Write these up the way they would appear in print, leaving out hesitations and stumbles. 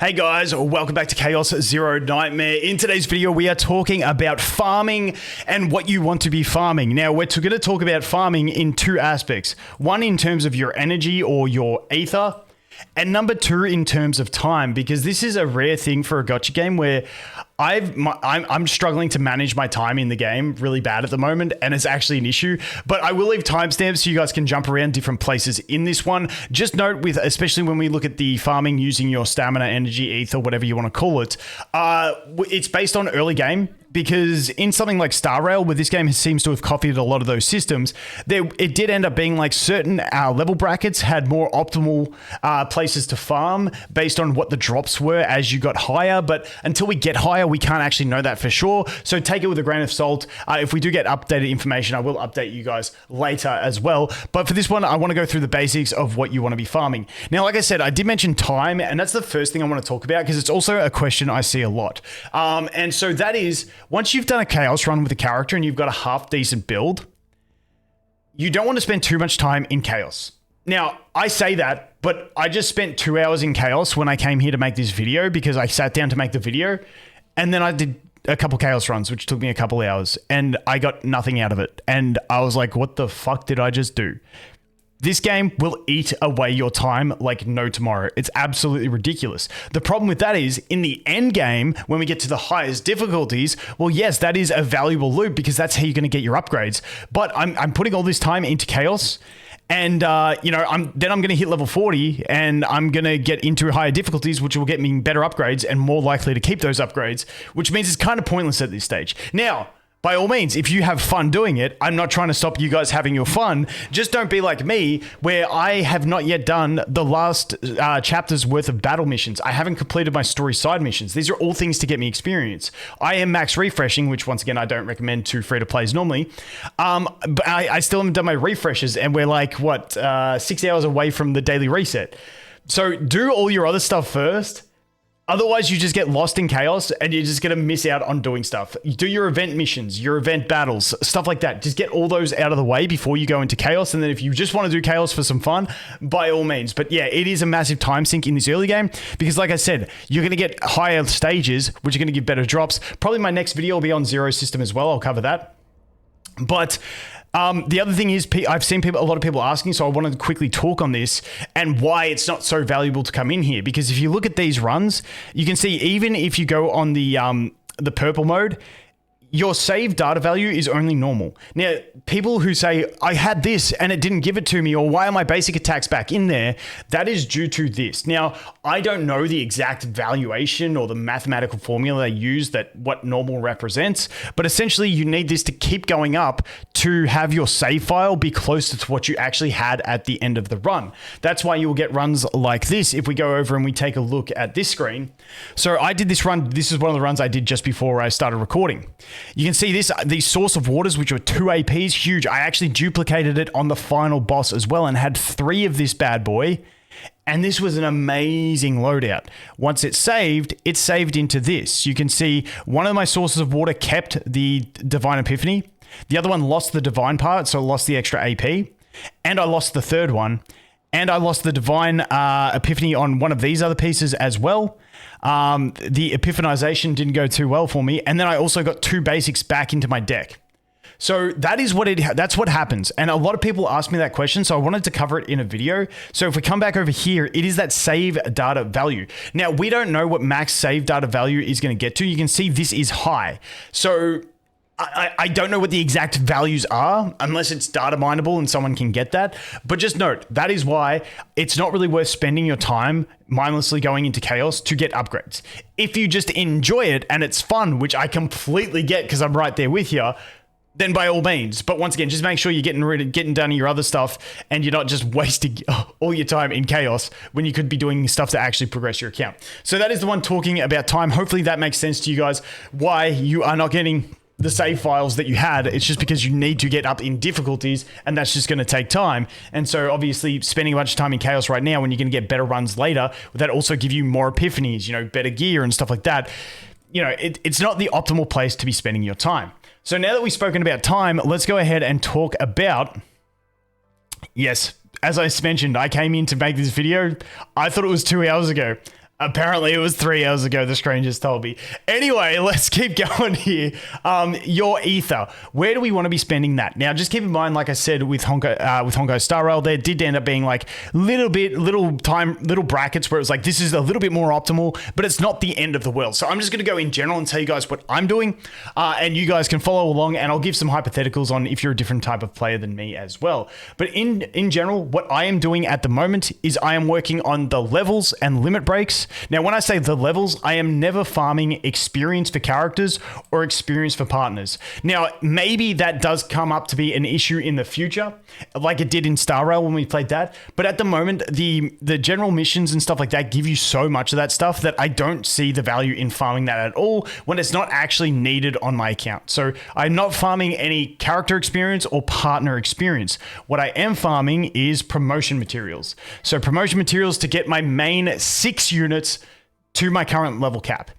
Hey guys, welcome back to Chaos Zero Nightmare. In today's video, we are talking about farming and what you want to be farming. Now, we're going to talk about farming in two aspects. One, in terms of your energy or your Aether, and number two, in terms of time, because this is a rare thing for a gotcha game where I'm struggling to manage my time in the game really bad at the moment, and it's actually an issue. But I will leave timestamps so you guys can jump around different places in this one. Just note, with especially when we look at the farming using your stamina, energy, ether, whatever you want to call it, it's based on early game. Because in something like Star Rail, where this game seems to have copied a lot of those systems, it did end up being like certain level brackets had more optimal places to farm based on what the drops were as you got higher. But until we get higher, we can't actually know that for sure. So take it with a grain of salt. If we do get updated information, I will update you guys later as well. But for this one, I want to go through the basics of what you want to be farming. Now, like I said, I did mention time, and that's the first thing I want to talk about because it's also a question I see a lot. And so that is, once you've done a chaos run with a character and you've got a half decent build, you don't want to spend too much time in chaos. Now, I say that, but I just spent 2 hours in chaos when I came here to make this video because I sat down to make the video, and then I did a couple chaos runs, which took me a couple hours, and I got nothing out of it. And I was like, what the fuck did I just do? This game will eat away your time like no tomorrow. It's absolutely ridiculous. The problem with that is, in the end game, when we get to the highest difficulties, well, yes, that is a valuable loop because that's how you're going to get your upgrades. But I'm putting all this time into chaos, and I'm going to hit level 40, and I'm going to get into higher difficulties, which will get me better upgrades and more likely to keep those upgrades, which means it's kind of pointless at this stage. Now, by all means, if you have fun doing it, I'm not trying to stop you guys having your fun. Just don't be like me, where I have not yet done the last chapter's worth of battle missions. I haven't completed my story side missions. These are all things to get me experience. I am max refreshing, which once again, I don't recommend to free-to-plays normally. But I still haven't done my refreshes, and we're like, 6 hours away from the daily reset. So do all your other stuff first. Otherwise, you just get lost in chaos and you're just going to miss out on doing stuff. You do your event missions, your event battles, stuff like that. Just get all those out of the way before you go into chaos. And then if you just want to do chaos for some fun, by all means. But yeah, it is a massive time sink in this early game because, like I said, you're going to get higher stages, which are going to give better drops. Probably my next video will be on Zero System as well. I'll cover that. But the other thing is, I've seen a lot of people asking, so I wanted to quickly talk on this and why it's not so valuable to come in here. Because if you look at these runs, you can see even if you go on the purple mode, your save data value is only normal. Now, people who say, I had this and it didn't give it to me, or why are my basic attacks back in there? That is due to this. Now, I don't know the exact valuation or the mathematical formula they use that what normal represents, but essentially you need this to keep going up to have your save file be closer to what you actually had at the end of the run. That's why you'll get runs like this if we go over and we take a look at this screen. So I did this run. This is one of the runs I did just before I started recording. You can see these source of waters, which were 2 APs, huge. I actually duplicated it on the final boss as well and had 3 of this bad boy. And this was an amazing loadout. Once it saved into this. You can see one of my sources of water kept the Divine Epiphany. The other one lost the Divine part, so it lost the extra AP. And I lost the third one. And I lost the Divine Epiphany on one of these other pieces as well. The Epiphanization didn't go too well for me. And then I also got 2 basics back into my deck. So that's what happens. And a lot of people ask me that question, so I wanted to cover it in a video. So if we come back over here, it is that save data value. Now, we don't know what max save data value is going to get to. You can see this is high. So I don't know what the exact values are unless it's data mineable and someone can get that. But just note, that is why it's not really worth spending your time mindlessly going into chaos to get upgrades. If you just enjoy it and it's fun, which I completely get because I'm right there with you, then by all means. But once again, just make sure you're getting done your other stuff and you're not just wasting all your time in chaos when you could be doing stuff to actually progress your account. So that is the one talking about time. Hopefully that makes sense to you guys, why you are not getting the save files that you had. It's just because you need to get up in difficulties and that's just going to take time. And so obviously spending a bunch of time in chaos right now when you're going to get better runs later, that also give you more epiphanies, better gear and stuff like that. It's not the optimal place to be spending your time. So now that we've spoken about time, let's go ahead and talk about, yes, as I mentioned, I came in to make this video. I thought it was 2 hours ago. Apparently it was 3 hours ago, the strangers told me. Anyway, let's keep going here. Your Aether. Where do we want to be spending that? Now, just keep in mind, like I said, with Honko Star Rail, there did end up being like little brackets where it was like, this is a little bit more optimal, but it's not the end of the world. So I'm just going to go in general and tell you guys what I'm doing, and you guys can follow along, and I'll give some hypotheticals on if you're a different type of player than me as well. But in general, what I am doing at the moment is I am working on the levels and limit breaks. Now, when I say the levels, I am never farming experience for characters or experience for partners. Now, maybe that does come up to be an issue in the future, like it did in Star Rail when we played that. But at the moment, the general missions and stuff like that give you so much of that stuff that I don't see the value in farming that at all when it's not actually needed on my account. So I'm not farming any character experience or partner experience. What I am farming is promotion materials. So promotion materials to get my main 6 units to my current level cap.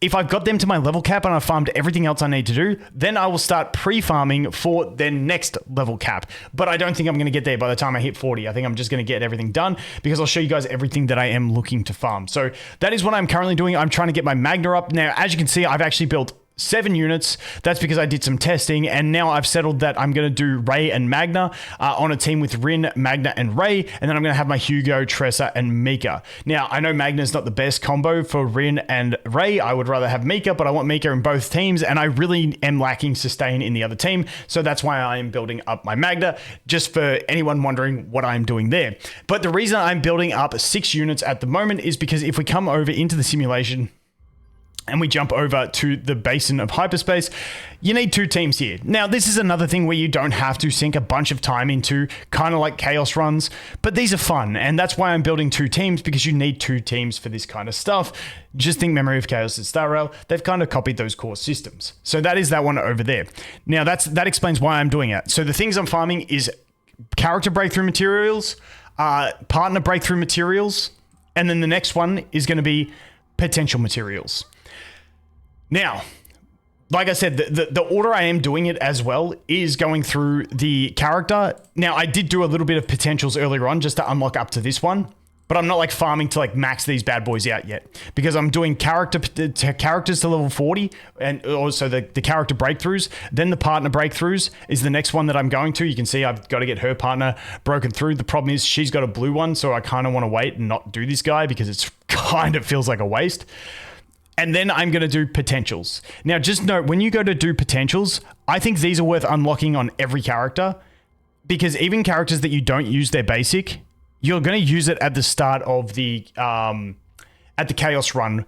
If I've got them to my level cap and I've farmed everything else I need to do, then I will start pre-farming for their next level cap. But I don't think I'm going to get there by the time I hit 40. I think I'm just going to get everything done because I'll show you guys everything that I am looking to farm. So that is what I'm currently doing. I'm trying to get my Magna up. Now, as you can see, I've actually built 7 units. That's because I did some testing, and now I've settled that I'm going to do Ray and Magna on a team with Rin, Magna, and Ray, and then I'm going to have my Hugo, Tressa, and Mika. Now, I know Magna is not the best combo for Rin and Ray. I would rather have Mika, but I want Mika in both teams, and I really am lacking sustain in the other team, so that's why I am building up my Magna, just for anyone wondering what I'm doing there. But the reason I'm building up 6 units at the moment is because if we come over into the simulation, and we jump over to the basin of hyperspace, you need 2 teams here. Now, this is another thing where you don't have to sink a bunch of time into, kind of like chaos runs, but these are fun, and that's why I'm building 2 teams, because you need 2 teams for this kind of stuff. Just think Memory of Chaos and Star Rail, they've kind of copied those core systems. So that is that one over there. Now, that explains why I'm doing it. So the things I'm farming is character breakthrough materials, partner breakthrough materials, and then the next one is going to be potential materials. Now, like I said, the order I am doing it as well is going through the character. Now, I did do a little bit of potentials earlier on just to unlock up to this one, but I'm not like farming to like max these bad boys out yet, because I'm doing characters to level 40, and also the character breakthroughs. Then the partner breakthroughs is the next one that I'm going to. You can see I've got to get her partner broken through. The problem is she's got a blue one, so I kind of want to wait and not do this guy because it's kind of feels like a waste. And then I'm going to do potentials. Now, just note, when you go to do potentials, I think these are worth unlocking on every character, because even characters that you don't use their basic, you're going to use it at the start of the chaos run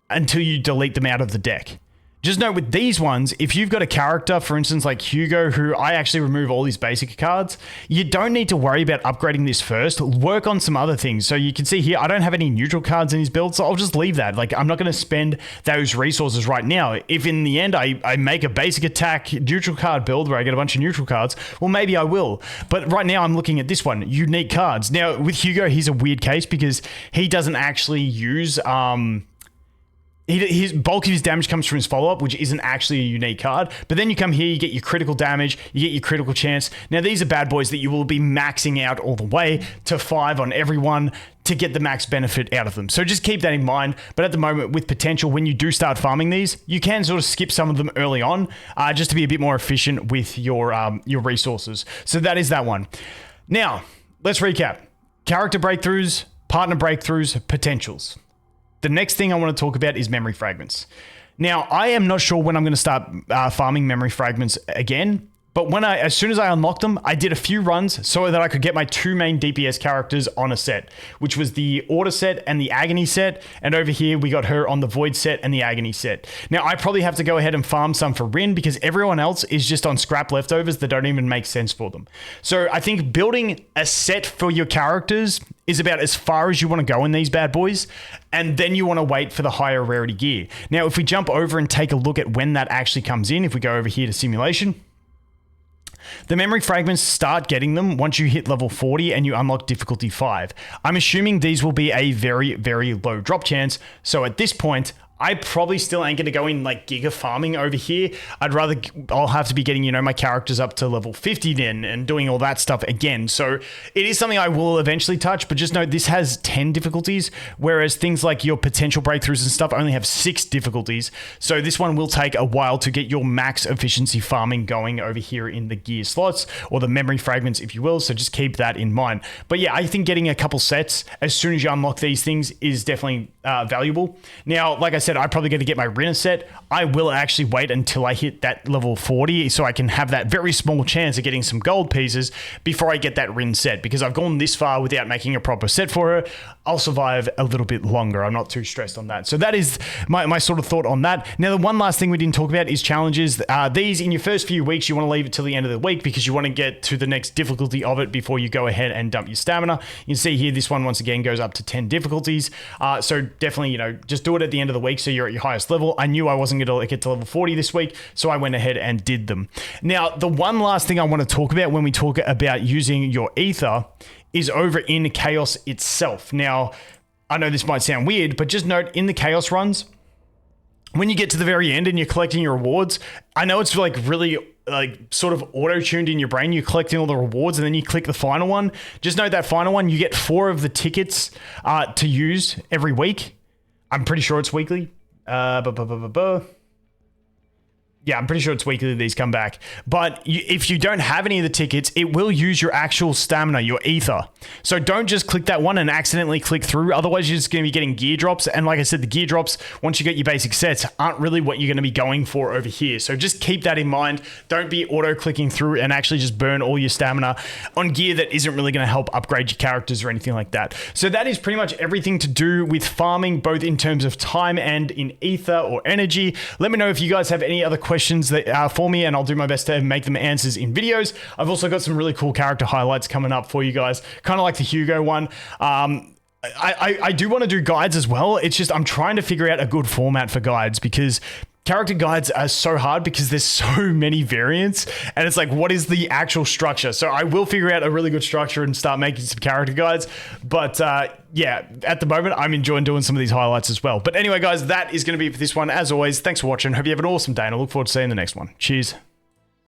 until you delete them out of the deck. Just note with these ones, if you've got a character, for instance, like Hugo, who I actually remove all these basic cards, you don't need to worry about upgrading this first. Work on some other things. So you can see here, I don't have any neutral cards in his build, so I'll just leave that. Like, I'm not going to spend those resources right now. If in the end I make a basic attack neutral card build where I get a bunch of neutral cards, well, maybe I will. But right now I'm looking at this one, unique cards. Now, with Hugo, he's a weird case because he doesn't actually use... his bulk of his damage comes from his follow-up, which isn't actually a unique card. But then you come here, you get your critical damage, you get your critical chance. Now, these are bad boys that you will be maxing out all the way to 5 on everyone to get the max benefit out of them. So just keep that in mind. But at the moment, with potential, when you do start farming these, you can sort of skip some of them early on, just to be a bit more efficient with your resources. So that is that one. Now, let's recap. Character breakthroughs, partner breakthroughs, potentials. The next thing I want to talk about is memory fragments. Now, I am not sure when I'm going to start farming memory fragments again, but as soon as I unlocked them, I did a few runs so that I could get my 2 main DPS characters on a set, which was the Order set and the Agony set. And over here, we got her on the Void set and the Agony set. Now, I probably have to go ahead and farm some for Rin because everyone else is just on scrap leftovers that don't even make sense for them. So I think building a set for your characters is about as far as you want to go in these bad boys, and then you want to wait for the higher rarity gear. Now, if we jump over and take a look at when that actually comes in, if we go over here to simulation, the memory fragments start getting them once you hit level 40 and you unlock difficulty 5. I'm assuming these will be a very, very low drop chance, so at this point, I probably still ain't going to go in like giga farming over here. I'll have to be getting, my characters up to level 50 then and doing all that stuff again. So it is something I will eventually touch, but just know this has 10 difficulties, whereas things like your potential breakthroughs and stuff only have 6 difficulties. So this one will take a while to get your max efficiency farming going over here in the gear slots, or the memory fragments, if you will. So just keep that in mind. But yeah, I think getting a couple sets as soon as you unlock these things is definitely valuable. Now, like I said, I probably got to get my Rinner set. I will actually wait until I hit that level 40 so I can have that very small chance of getting some gold pieces before I get that Rin set, because I've gone this far without making a proper set for her. I'll survive a little bit longer. I'm not too stressed on that. So that is my sort of thought on that. Now, the one last thing we didn't talk about is challenges. These, in your first few weeks, you want to leave it till the end of the week because you want to get to the next difficulty of it before you go ahead and dump your stamina. You can see here, this one, once again, goes up to 10 difficulties. So definitely, just do it at the end of the week so you're at your highest level. I knew I wasn't going to get to level 40 this week, so I went ahead and did them. Now, the one last thing I want to talk about when we talk about using your Aether is over in Chaos itself. Now, I know this might sound weird, but just note, in the Chaos runs, when you get to the very end and you're collecting your rewards, I know it's like really sort of auto-tuned in your brain. You're collecting all the rewards and then you click the final one. Just note that final one, you get 4 of the tickets to use every week. I'm pretty sure it's weekly. Yeah, I'm pretty sure it's weekly these come back. But if you don't have any of the tickets, it will use your actual stamina, your Aether. So don't just click that one and accidentally click through. Otherwise, you're just going to be getting gear drops. And like I said, the gear drops, once you get your basic sets, aren't really what you're going to be going for over here. So just keep that in mind. Don't be auto-clicking through and actually just burn all your stamina on gear that isn't really going to help upgrade your characters or anything like that. So that is pretty much everything to do with farming, both in terms of time and in Aether or energy. Let me know if you guys have any other questions that for me, and I'll do my best to make them answers in videos. I've also got some really cool character highlights coming up for you guys, kind of like the Hugo one. I do want to do guides as well. It's just I'm trying to figure out a good format for guides, because character guides are so hard because there's so many variants, and it's like, what is the actual structure? So I will figure out a really good structure and start making some character guides. But yeah, at the moment, I'm enjoying doing some of these highlights as well. But anyway, guys, that is going to be it for this one. As always, thanks for watching. Hope you have an awesome day, and I look forward to seeing the next one. Cheers.